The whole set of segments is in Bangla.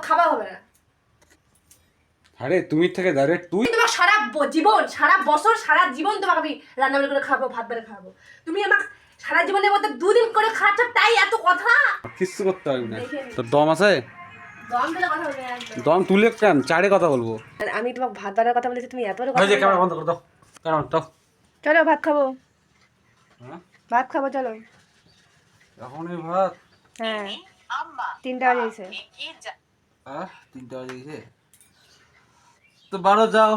খাওয়া হবে না। আরে তুমি থেকে ডাইরেক্ট তুই তোমাকে সারা জীবন, সারা বছর, সারা জীবন তোমাকে আমি রান্না করে খাবো, ভাত বেড়ে খাবো। তুমি আমাকে সারা জীবনের মধ্যে 2 দিন করে খাচ্ছ, তাই এত কথা। কিচ্ছু করতে পারবি না। তোর দম আছে? দম দিলে কথা বলবে একদম। দম তুলে কেন চারে কথা বলবো। আর আমি তোমাকে ভাত বাড়ার কথা বলেছি, তুমি এত কথা ওই যে বলবে? ক্যামেরা বন্ধ করে দাও। ক্যামেরা দাও। চলো ভাত খাবো। হ্যাঁ ভাত খাবো চলো। এখনই ভাত? হ্যাঁ 3টা বাজে গেছে। 3টা বাজে গেছে তো 12 যাও,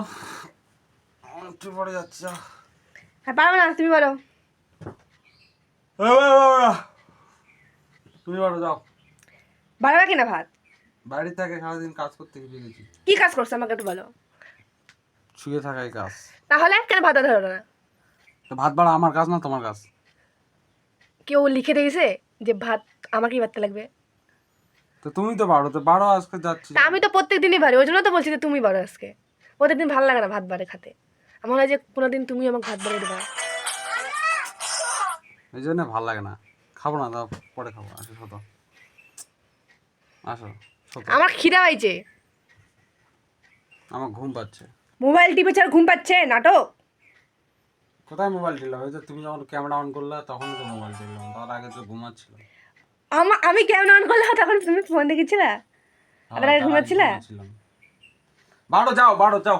একটু পরে যাচ্ছে। যাও। হ্যাঁ পারবো না, তুমি বলো। তুমি বাড়ো যাও। বাড়াবে কিনা ভাত? বাড়ি থেকে সারাদিন কাজ করতে গিয়ে গেছি। কি কাজ করছো আমাকে একটু বলো। শুয়ে থাকাই কাজ। তাহলে কেন ভাত ধরো না? তো ভাত বাড়া আমার কাজ না তোমার কাজ? কেউ লিখে দিয়েছে যে ভাত আমাকেই বাড়তে লাগবে? তো তুমি তো বাড়ো, তো বাড়ো, আজকে যাচ্ছি। তা আমি তো প্রত্যেক দিনই বাড়ি, ওই জন্য তো বলছি যে তুমি বাড়ো আজকে। প্রত্যেকদিন ভালো লাগে না ভাত বাড়ে খেতে। আমার হয় যে কোনোদিন তুমি আমাকে ভাত বাড়িয়ে দেবা। এই জন্য ভালো লাগে না। খাবো না, দাও পরে খাবো। আসো শত, আসো শত। আমার খিদা হয়েছে। আমার ঘুম পাচ্ছে। মোবাইল টিপে ছাড়া ঘুম পাচ্ছে, নাটক। কোথায় মোবাইল টিপলাম? ওই যে তুমি যখন ক্যামেরা অন করলে তখন তো মোবাইল টিপলাম, তার আগে তো ঘুমাচ্ছিল। আমি কেমন অন করলাম তখন তুমি ফোন দেখেছিলা? আর আগে ঘুমাচ্ছিলা? বাড়ো যাও, বাড়ো যাও।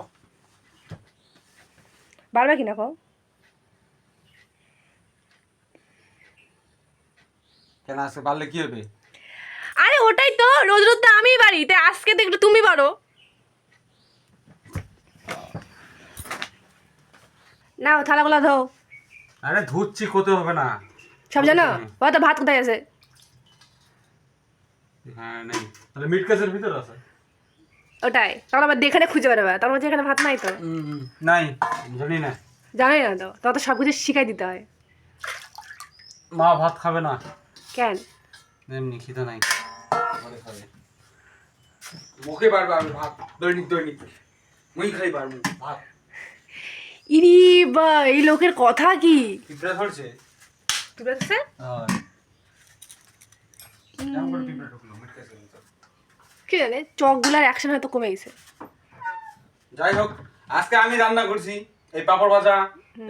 বাড়বে কিনা কও? কেন আজকে বাড়লে কি হবে? আরে ওটাই তো, রোজ রোজ তো আমিই বাড়ি, তাই আজকে তো একটু তুমি বাড়ো। নাও থালাগুলো ধো। আরে ধুচ্ছি, কোতে হবে না। সব জানো? ও তো ভাত কোথায় আছে? হ্যাঁ নেই, তাহলে মিট কেসের ভিতর আছে। ওটাই, তখন আবার দেখে খুঁজে বেড়াবে, তার মধ্যে এখানে ভাত নাই তো। নাই, জানি না। জানোই না তো, তত সব কিছু শিখাই দিতে হয়। মা ভাত খাবে না। কেন? এমনি খিদে নাই, পরে খাবে। মুখে পারবে আমি ভাত, দৈনিক দৈনিক মুই খাই পারবো ভাত। ইরি বা, এই লোকের কথা কি? পিঁপড়া ধরছে? ঠিক আছে। কি জানে, চকগুলার অ্যাকশন হয়তো কমে গেছে। যাই হোক, আজকে আমি রান্না করছি। এই পাপড় ভাজা,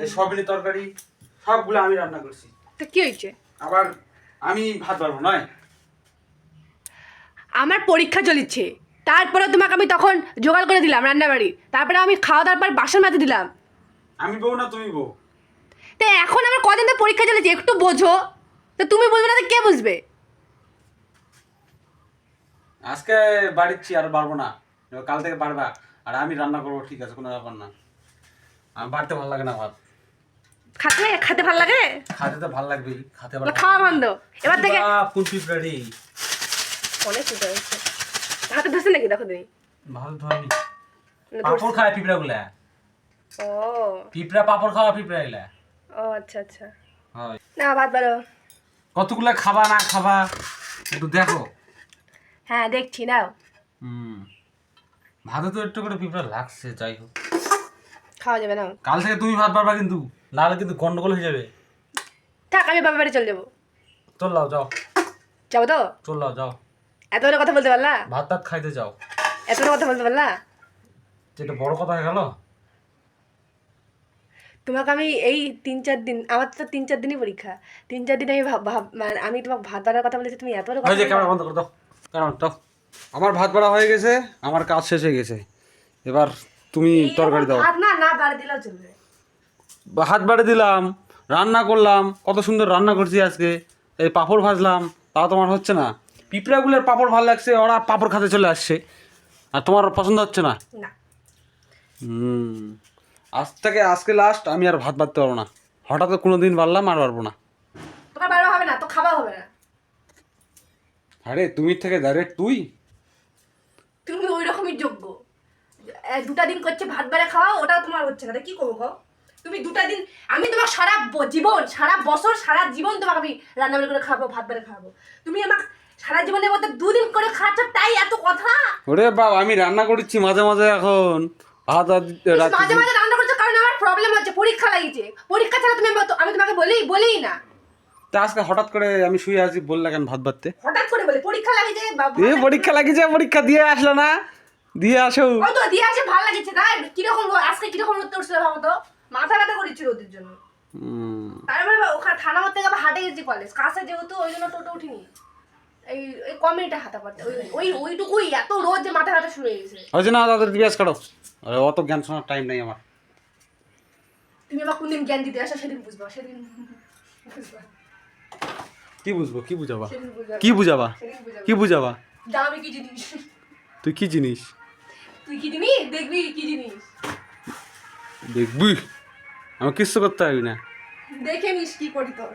এই সয়াবিনের তরকারি, সবগুলো আমি রান্না করছি। তো কি হয়েছে? আবার আমি ভাত পারবো নয়? আমার পরীক্ষা চলিচ্ছে, তারপরে তোমাকে আমি তখন জোগাড় করে দিলাম রান্না বাড়ি, তারপরে আমি খাওয়া দাওয়ার পর বাসন মাজতে দিলাম। আমি বউ না তুমি বউ? তো এখন আমার কদিন তো পরীক্ষা চলেছে, একটু বোঝো। তো তুমি বুঝবে না তো কে বুঝবে? আজকে বাড়িচ্ছি, আর পারবো না। কাল থেকে পারবা, আর আমি রান্না করবো, ঠিক আছে, কোনো ব্যাপার না। আমি বাড়তে ভালো লাগে না ভাত। খেতে ভালো লাগে? খাতে তো ভালো লাগবেই, খাতে ভালো। খাওয়া বন্ধ এবার থেকে। কোন পিঁপড়ারি? অনেক চিন্তা হচ্ছে। হাতে ধরছে নাকি দেখো তুমি? ভালো ধরেনি। পাপড় খায় পিঁপড়া গুলা। ও পিঁপড়া পাপড় খাওয়া পিঁপড়া এগুলা। ও আচ্ছা আচ্ছা। হয়। না ভাত বাড়ো। কতগুলা খাবা না খাবা একটু দেখো। হ্যাঁ দেখছি, নাও। ভাতে তো একটু করে পিঁপড়া লাগছে, যাই হোক। খাওয়া যাবে না। কাল থেকে তুমি ভাত পারবা কিন্তু, নাহলে কিন্তু গন্ডগোল হয়ে যাবে। থাক, আমি বাবার বাড়ি চলে যাবো। চল যাও। যাবো তো? চল যাও। এত বড় কথা বলতে পারলা? ভাত টাত খাইতে যাও। এত বড় কথা বলতে পারলা? যেটা বড় কথা হয়ে গেল। তোমাকে আমি এই 3-4 দিন, আমার তো 3-4 দিনই পরীক্ষা, 3-4 দিন আমি মানে আমি তোমাকে ভাত বাড়ার কথা বলেছি, তুমি এত বড় কথা ওই যে ক্যামেরা বন্ধ করে দাও। ক্যামেরা দাও। আমার ভাত বাড়া হয়ে গেছে, আমার কাজ শেষ হয়ে গেছে। এবার তুমি তরকারি দাও। ভাত না না বাড়ি দিলেও চলবে। হাত বাড়ে দিলাম, রান্না করলাম, কত সুন্দর রান্না করছি আজকে। এই পাঁপড় ভাজলাম, তাও তোমার হচ্ছে না। পিঁপড়াগুলোর পাঁপড় ভালো লাগছে, ওরা পাঁপড় খাতে চলে আসছে, আর তোমার পছন্দ হচ্ছে না। না আজ থেকে আজকে লাস্ট, আমি আর ভাত বাড়তে পারবো না। হঠাৎ কোনো দিন বাড়লাম, আর পারবো না। তোমার বাড়া হবে না তো, খাওয়া হবে না। আরে তুমি থেকে ডাইরেক্ট তুই। তুমি ওই রকমই যোগ্য। 2টা দিন করছে ভাত বেড়ে খাওয়া, ওটাও তোমার হচ্ছে না, কি করবো গো? তুমি 2টা দিন, আমি তোমাকে সারা জীবন, সারা বছর, সারা জীবন তোমাকে আমি রান্না করে খাবো, ভাত বেড়ে খাবো। তুমি আমাকে সারা জীবনের মধ্যে 2 দিন করে খাচ্ছ, তাই এত কথা। ওরে বাবা, আমি রান্না করছি মাঝে মাঝে এখন ভাত মাঝে মাঝে রান্না করছো কারণ আমার প্রবলেম হচ্ছে, পরীক্ষা লাগিয়েছে। পরীক্ষা ছাড়া তুমি, আমি তোমাকে বলি না। তা আজকে হঠাৎ করে আমি শুয়ে আছি বললা কেন ভাত বাড়তে? হঠাৎ করে বলে পরীক্ষা লাগিয়েছে এ পরীক্ষা লাগিয়েছে, পরীক্ষা দিয়ে আসলো না? দিয়ে আসো। ওই তো দিয়ে আসে ভালো লাগছে তাই কিরকম আজকে কিরকম রোদ উঠছিল ভাবো তো, মাথা ব্যথা করেছিল ওদের জন্য। তারপরে ওখানে থানা মধ্যে থেকে আবার হাটে গেছি কলেজ কাছে যেহেতু ওই জন্য টোটো উঠিনি, এই এই কমিটা হাতা পারতে ওই ওইটুকুই এত রোদ যে মাথা ব্যথা শুরু হয়ে গেছে। হয়েছে না তাদের দিবিয়াস কাটো, আরে অত জ্ঞান শোনার টাইম নেই আমার। তুমি আবার কোনদিন জ্ঞান দিতে আসো সেদিন বুঝবা, সেদিন বুঝবা, কি বুঝবো, কি বুঝাবা, সেদিন বুঝবা, কি বুঝাবা, সেদিন বুঝাবা। কি বুঝাবা? জানাবি কি জিনিস, তুই কি জিনিস তুই কি জিনিস দেখবি কি জিনিস, দেখবি? আমার কিচ্ছু করতে পারবি না, দেখে নিস কি করি তোর।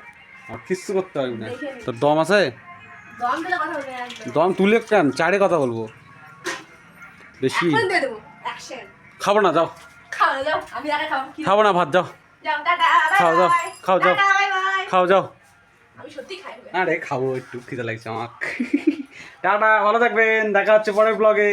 আমার কিচ্ছু করতে পারবি না। দেখে নিস। তোর দম আছে? দম দিলে কথা বলবে একদম। দম তুলে কেন চারে কথা বলবো বেশি? এখন দিয়ে দেবো অ্যাকশন। খাবো না, যাও। খাও যাও, আমি আগে খাবো। কি খাবো না ভাত, যাও। যাও টাটা বাই খাও যাও, বাই। খাও যাও, টাটা বাই বাই। খাও যাও। আমি সত্যি খাই। আরে খাবো, একটু খিদে লাগছে আমার। টাটা, ভালো থাকবেন, দেখা হচ্ছে পরের ব্লগে।